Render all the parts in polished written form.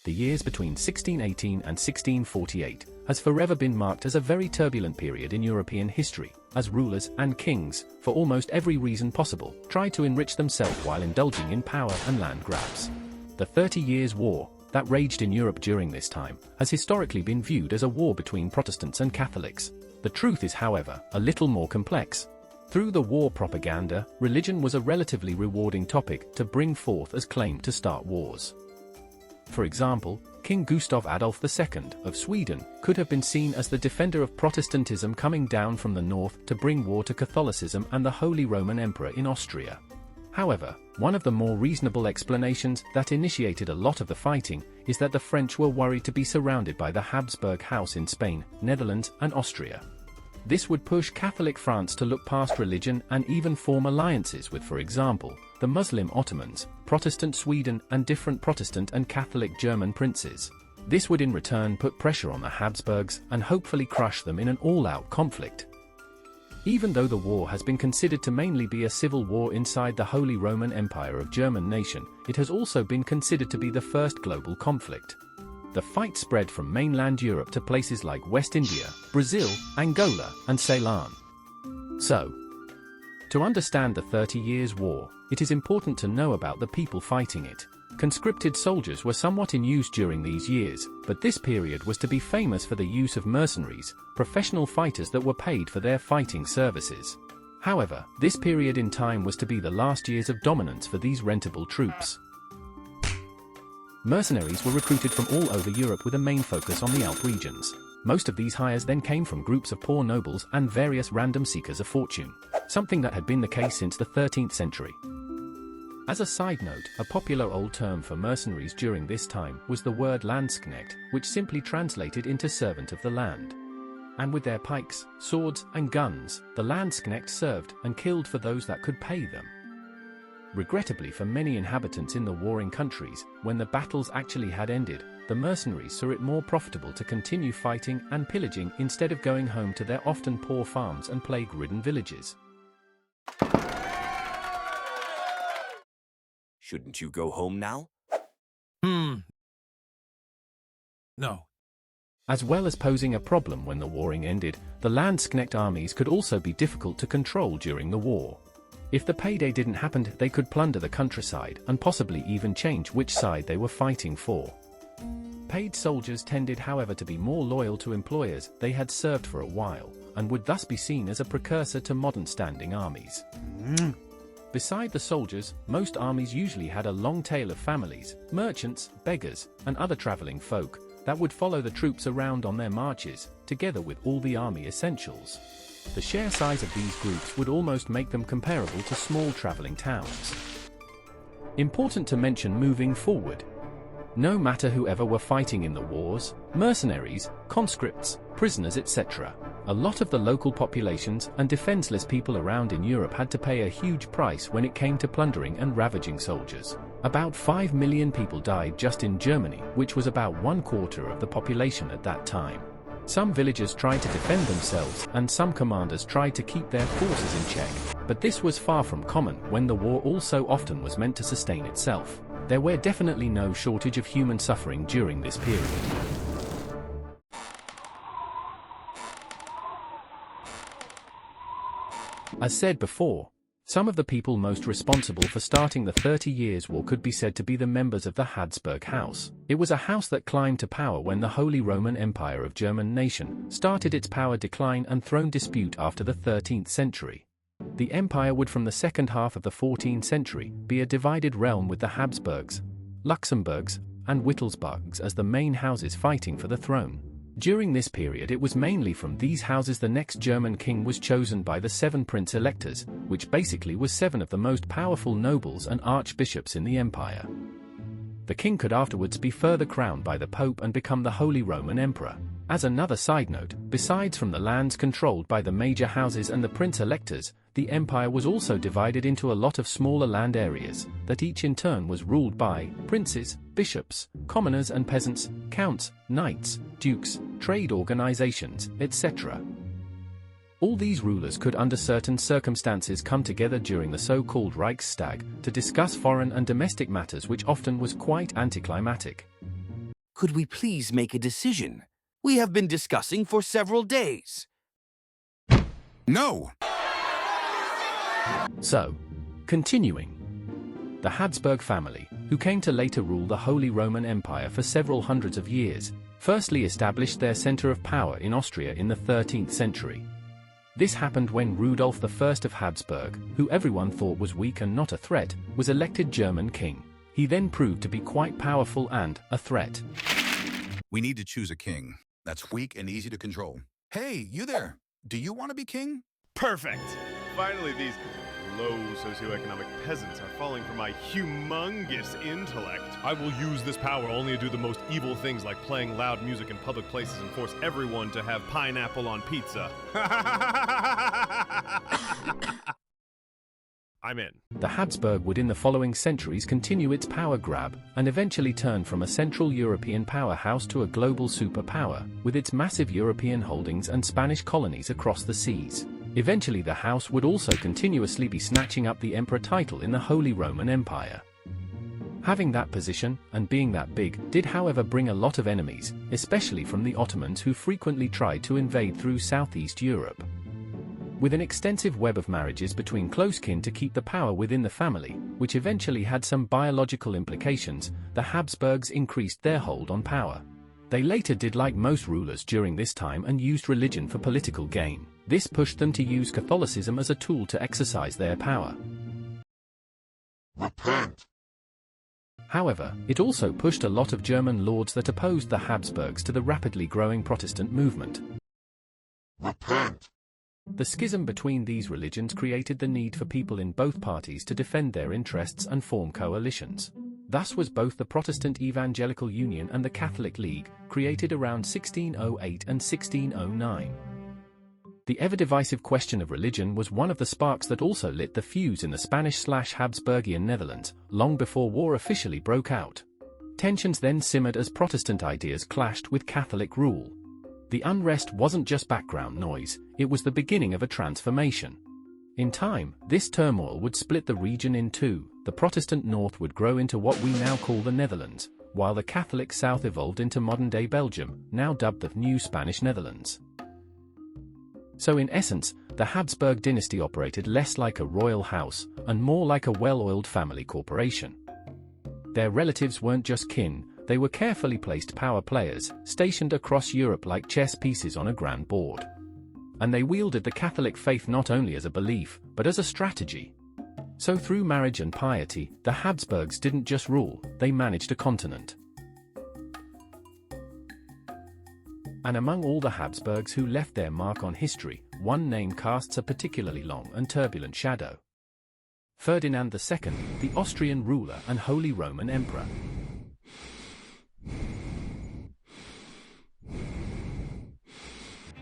The years between 1618 and 1648 has forever been marked as a very turbulent period in European history, as rulers and kings, for almost every reason possible, tried to enrich themselves while indulging in power and land grabs. The 30 Years' War, that raged in Europe during this time, has historically been viewed as a war between Protestants and Catholics. The truth is, however, a little more complex. Through the war propaganda, religion was a relatively rewarding topic to bring forth as claim to start wars. For example, King Gustav Adolf II of Sweden could have been seen as the defender of Protestantism coming down from the north to bring war to Catholicism and the Holy Roman Emperor in Austria. However, one of the more reasonable explanations that initiated a lot of the fighting is that the French were worried to be surrounded by the Habsburg house in Spain, Netherlands, and Austria. This would push Catholic France to look past religion and even form alliances with, for example, the Muslim Ottomans, Protestant Sweden, and different Protestant and Catholic German princes. This would in return put pressure on the Habsburgs and hopefully crush them in an all-out conflict. Even though the war has been considered to mainly be a civil war inside the Holy Roman Empire of German nation, it has also been considered to be the first global conflict. The fight spread from mainland Europe to places like West India, Brazil, Angola, and Ceylon. So, to understand the 30 Years' War, it is important to know about the people fighting it. Conscripted soldiers were somewhat in use during these years, but this period was to be famous for the use of mercenaries, professional fighters that were paid for their fighting services. However, this period in time was to be the last years of dominance for these rentable troops. Mercenaries were recruited from all over Europe with a main focus on the Alp regions. Most of these hires then came from groups of poor nobles and various random seekers of fortune, something that had been the case since the 13th century. As a side note, a popular old term for mercenaries during this time was the word landsknecht, which simply translated into servant of the land. And with their pikes, swords, and guns, the landsknecht served and killed for those that could pay them. Regrettably for many inhabitants in the warring countries, when the battles actually had ended, the mercenaries saw it more profitable to continue fighting and pillaging instead of going home to their often poor farms and plague-ridden villages. Shouldn't you go home now? No. As well as posing a problem when the warring ended, the landsknecht armies could also be difficult to control during the war. If the payday didn't happen, they could plunder the countryside and possibly even change which side they were fighting for. Paid soldiers tended, however, to be more loyal to employers they had served for a while, and would thus be seen as a precursor to modern standing armies. Beside the soldiers, most armies usually had a long tail of families, merchants, beggars, and other traveling folk that would follow the troops around on their marches, together with all the army essentials. The sheer size of these groups would almost make them comparable to small traveling towns. Important to mention moving forward. No matter whoever were fighting in the wars, mercenaries, conscripts, prisoners, etc., a lot of the local populations and defenseless people around in Europe had to pay a huge price when it came to plundering and ravaging soldiers. About 5 million people died just in Germany, which was about 1/4 of the population at that time. Some villagers tried to defend themselves, and some commanders tried to keep their forces in check, but this was far from common when the war also often was meant to sustain itself. There were definitely no shortage of human suffering during this period. As said before, some of the people most responsible for starting the 30 Years' War could be said to be the members of the Habsburg house. It was a house that climbed to power when the Holy Roman Empire of German nation started its power decline and throne dispute after the 13th century. The empire would from the second half of the 14th century be a divided realm with the Habsburgs, Luxembourgs, and Wittelsbaches as the main houses fighting for the throne. During this period it was mainly from these houses the next German king was chosen by the 7 prince-electors, which basically was 7 of the most powerful nobles and archbishops in the empire. The king could afterwards be further crowned by the Pope and become the Holy Roman Emperor. As another side note, besides from the lands controlled by the major houses and the prince-electors, the empire was also divided into a lot of smaller land areas, that each in turn was ruled by princes, bishops, commoners and peasants, counts, knights, dukes, trade organizations, etc. All these rulers could under certain circumstances come together during the so-called Reichstag to discuss foreign and domestic matters, which often was quite anticlimactic. Could we please make a decision? We have been discussing for several days. No! So, continuing. The Habsburg family, who came to later rule the Holy Roman Empire for several hundreds of years, firstly established their center of power in Austria in the 13th century. This happened when Rudolf I of Habsburg, who everyone thought was weak and not a threat, was elected German king. He then proved to be quite powerful and a threat. We need to choose a king that's weak and easy to control. Hey, you there! Do you want to be king? Perfect! Finally, these low socioeconomic peasants are falling for my humongous intellect. I will use this power only to do the most evil things like playing loud music in public places and force everyone to have pineapple on pizza. I'm in. The Habsburg would in the following centuries continue its power grab and eventually turn from a Central European powerhouse to a global superpower, with its massive European holdings and Spanish colonies across the seas. Eventually the house would also continuously be snatching up the emperor title in the Holy Roman Empire. Having that position, and being that big, did however bring a lot of enemies, especially from the Ottomans, who frequently tried to invade through Southeast Europe. With an extensive web of marriages between close kin to keep the power within the family, which eventually had some biological implications, the Habsburgs increased their hold on power. They later did like most rulers during this time and used religion for political gain. This pushed them to use Catholicism as a tool to exercise their power. Repent. However, it also pushed a lot of German lords that opposed the Habsburgs to the rapidly growing Protestant movement. Repent. The schism between these religions created the need for people in both parties to defend their interests and form coalitions. Thus was both the Protestant Evangelical Union and the Catholic League, created around 1608 and 1609. The ever-divisive question of religion was one of the sparks that also lit the fuse in the Spanish/Habsburgian Netherlands, long before war officially broke out. Tensions then simmered as Protestant ideas clashed with Catholic rule. The unrest wasn't just background noise, it was the beginning of a transformation. In time, this turmoil would split the region in two. The Protestant North would grow into what we now call the Netherlands, while the Catholic South evolved into modern-day Belgium, now dubbed the New Spanish Netherlands. So in essence, the Habsburg dynasty operated less like a royal house, and more like a well-oiled family corporation. Their relatives weren't just kin, they were carefully placed power players, stationed across Europe like chess pieces on a grand board. And they wielded the Catholic faith not only as a belief, but as a strategy. So through marriage and piety, the Habsburgs didn't just rule, they managed a continent. And among all the Habsburgs who left their mark on history, one name casts a particularly long and turbulent shadow. Ferdinand II, the Austrian ruler and Holy Roman Emperor.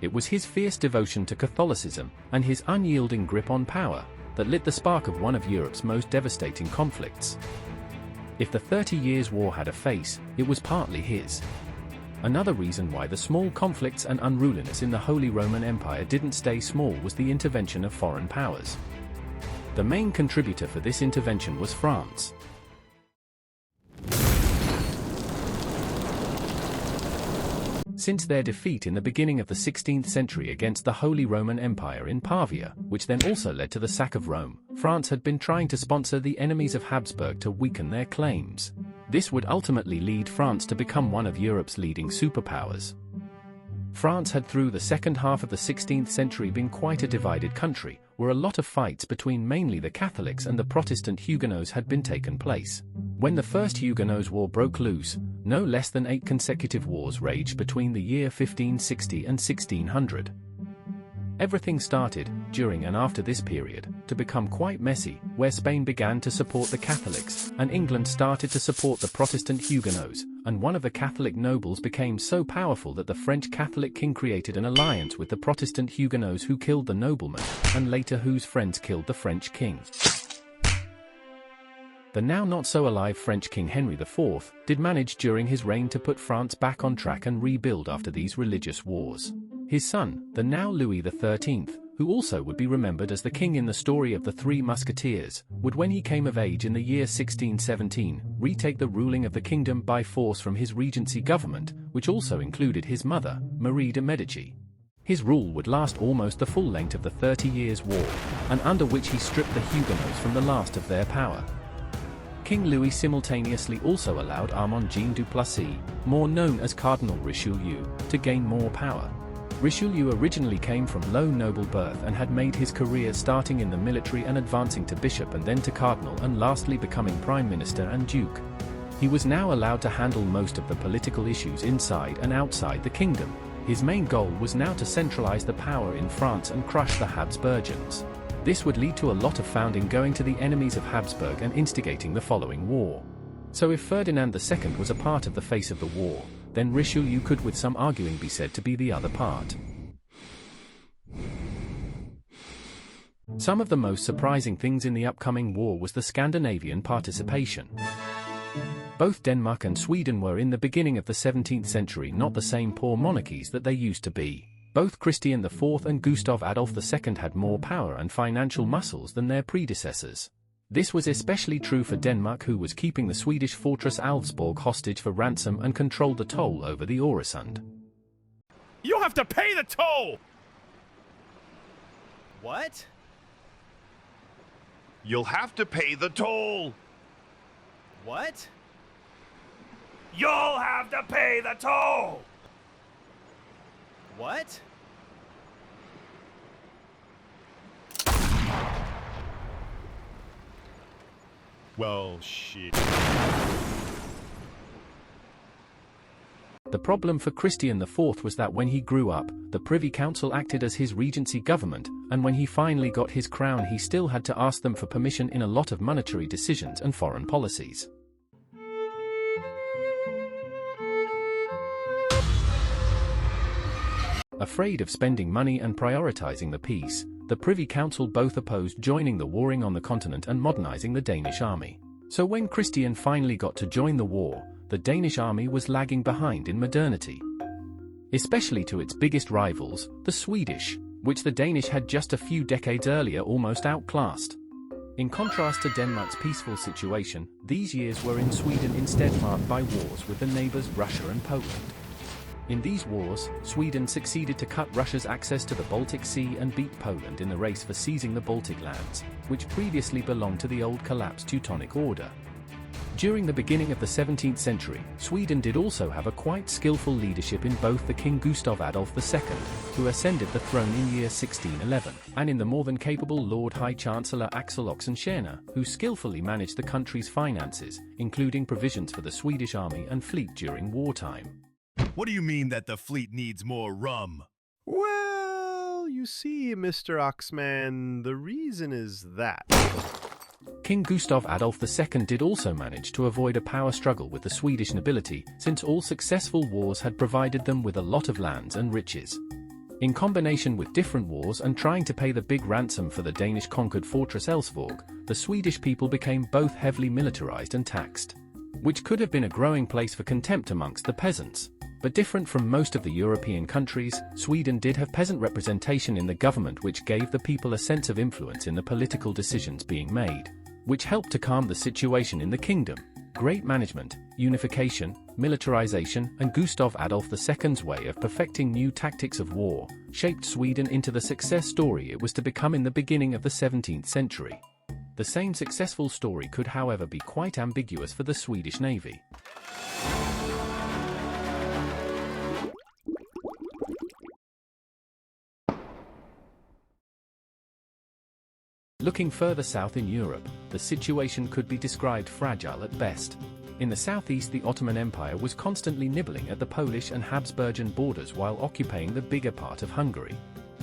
It was his fierce devotion to Catholicism and his unyielding grip on power that lit the spark of one of Europe's most devastating conflicts. If the 30 Years' War had a face, it was partly his. Another reason why the small conflicts and unruliness in the Holy Roman Empire didn't stay small was the intervention of foreign powers. The main contributor for this intervention was France. Since their defeat in the beginning of the 16th century against the Holy Roman Empire in Pavia, which then also led to the sack of Rome, France had been trying to sponsor the enemies of Habsburg to weaken their claims. This would ultimately lead France to become one of Europe's leading superpowers. France had through the second half of the 16th century been quite a divided country, where a lot of fights between mainly the Catholics and the Protestant Huguenots had been taken place. When the First Huguenots' War broke loose, no less than 8 consecutive wars raged between the year 1560 and 1600. Everything started, during and after this period, to become quite messy, where Spain began to support the Catholics, and England started to support the Protestant Huguenots, and one of the Catholic nobles became so powerful that the French Catholic king created an alliance with the Protestant Huguenots, who killed the nobleman, and later whose friends killed the French king. The now not-so-alive French King Henry IV did manage during his reign to put France back on track and rebuild after these religious wars. His son, the now Louis XIII, who also would be remembered as the king in the story of the Three Musketeers, would when he came of age in the year 1617, retake the ruling of the kingdom by force from his regency government, which also included his mother, Marie de Medici. His rule would last almost the full length of the 30 Years' War, and under which he stripped the Huguenots from the last of their power. King Louis simultaneously also allowed Armand-Jean du Plessis, more known as Cardinal Richelieu, to gain more power. Richelieu originally came from low noble birth and had made his career starting in the military and advancing to bishop and then to cardinal and lastly becoming prime minister and duke. He was now allowed to handle most of the political issues inside and outside the kingdom. His main goal was now to centralize the power in France and crush the Habsburgians. This would lead to a lot of founding going to the enemies of Habsburg and instigating the following war. So if Ferdinand II was a part of the face of the war, then Richelieu could with some arguing be said to be the other part. Some of the most surprising things in the upcoming war was the Scandinavian participation. Both Denmark and Sweden were in the beginning of the 17th century not the same poor monarchies that they used to be. Both Christian IV and Gustav Adolf II had more power and financial muscles than their predecessors. This was especially true for Denmark, who was keeping the Swedish fortress Alvsborg hostage for ransom and controlled the toll over the Øresund. You'll have to pay the toll! What? You'll have to pay the toll! What? You'll have to pay the toll! What? Well, shit. The problem for Christian IV was that when he grew up, the Privy Council acted as his regency government, and when he finally got his crown he still had to ask them for permission in a lot of monetary decisions and foreign policies. Afraid of spending money and prioritizing the peace, the Privy Council both opposed joining the warring on the continent and modernizing the Danish army. So when Christian finally got to join the war, the Danish army was lagging behind in modernity. Especially to its biggest rivals, the Swedish, which the Danish had just a few decades earlier almost outclassed. In contrast to Denmark's peaceful situation, these years were in Sweden instead marked by wars with the neighbors Russia and Poland. In these wars, Sweden succeeded to cut Russia's access to the Baltic Sea and beat Poland in the race for seizing the Baltic lands, which previously belonged to the old collapsed Teutonic Order. During the beginning of the 17th century, Sweden did also have a quite skillful leadership in both the King Gustav Adolf II, who ascended the throne in year 1611, and in the more than capable Lord High Chancellor Axel Oxenstierna, who skillfully managed the country's finances, including provisions for the Swedish army and fleet during wartime. What do you mean that the fleet needs more rum? Well, you see, Mr. Oxman, the reason is that. King Gustav Adolf II did also manage to avoid a power struggle with the Swedish nobility, since all successful wars had provided them with a lot of lands and riches. In combination with different wars and trying to pay the big ransom for the Danish-conquered fortress Elfsborg, the Swedish people became both heavily militarized and taxed, which could have been a growing place for contempt amongst the peasants. But different from most of the European countries, Sweden did have peasant representation in the government, which gave the people a sense of influence in the political decisions being made, which helped to calm the situation in the kingdom. Great management, unification, militarization, and Gustav Adolf II's way of perfecting new tactics of war shaped Sweden into the success story it was to become in the beginning of the 17th century. The same successful story could, however, be quite ambiguous for the Swedish Navy. Looking further south in Europe, the situation could be described fragile at best. In the southeast, the Ottoman Empire was constantly nibbling at the Polish and Habsburgian borders while occupying the bigger part of Hungary.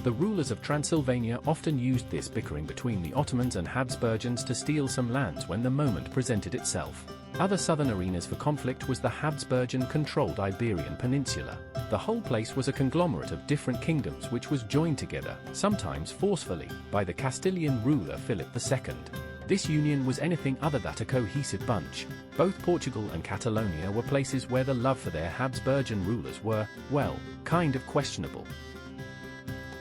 The rulers of Transylvania often used this bickering between the Ottomans and Habsburgians to steal some lands when the moment presented itself. Other southern arenas for conflict was the Habsburgian-controlled Iberian Peninsula. The whole place was a conglomerate of different kingdoms which was joined together, sometimes forcefully, by the Castilian ruler Philip II. This union was anything other than a cohesive bunch. Both Portugal and Catalonia were places where the love for their Habsburgian rulers were, well, kind of questionable.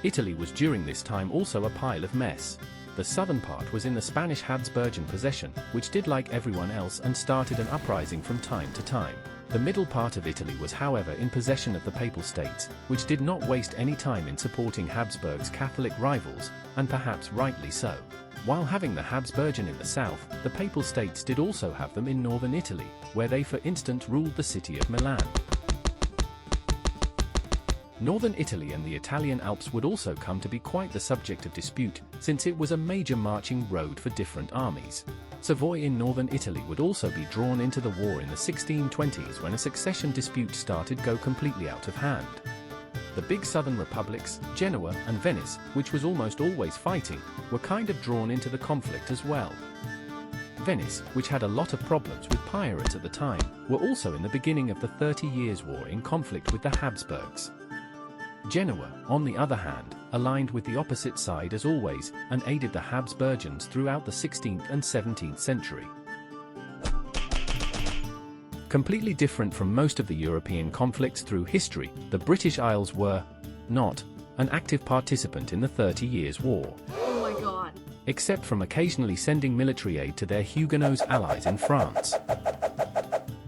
Italy was during this time also a pile of mess. The southern part was in the Spanish Habsburgian possession, which did like everyone else and started an uprising from time to time. The middle part of Italy was however in possession of the Papal States, which did not waste any time in supporting Habsburg's Catholic rivals, and perhaps rightly so. While having the Habsburgian in the south, the Papal States did also have them in northern Italy, where they for instance ruled the city of Milan. Northern Italy and the Italian Alps would also come to be quite the subject of dispute, since it was a major marching road for different armies. Savoy in northern Italy would also be drawn into the war in the 1620s when a succession dispute started go completely out of hand. The big southern republics, Genoa and Venice, which was almost always fighting, were kind of drawn into the conflict as well. Venice, which had a lot of problems with pirates at the time, were also in the beginning of the 30 Years' War in conflict with the Habsburgs. Genoa, on the other hand, aligned with the opposite side as always, and aided the Habsburgians throughout the 16th and 17th century. Completely different from most of the European conflicts through history, the British Isles were not an active participant in the 30 Years' War. Oh my god. Except from occasionally sending military aid to their Huguenot allies in France.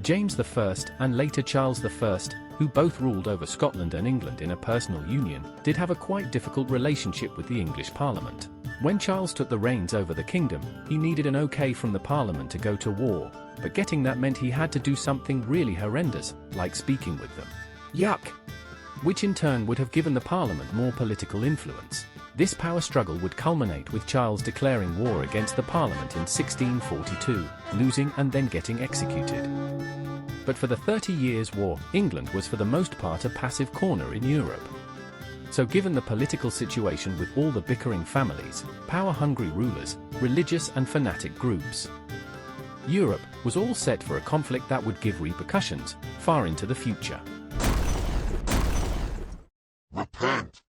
James I and later Charles I, who both ruled over Scotland and England in a personal union, did have a quite difficult relationship with the English Parliament. When Charles took the reins over the kingdom, he needed an okay from the Parliament to go to war, but getting that meant he had to do something really horrendous, like speaking with them. Yuck! Which in turn would have given the Parliament more political influence. This power struggle would culminate with Charles declaring war against the Parliament in 1642, losing and then getting executed. But for the 30 Years' War, England was for the most part a passive corner in Europe. So given the political situation with all the bickering families, power-hungry rulers, religious and fanatic groups, Europe was all set for a conflict that would give repercussions far into the future. Repent.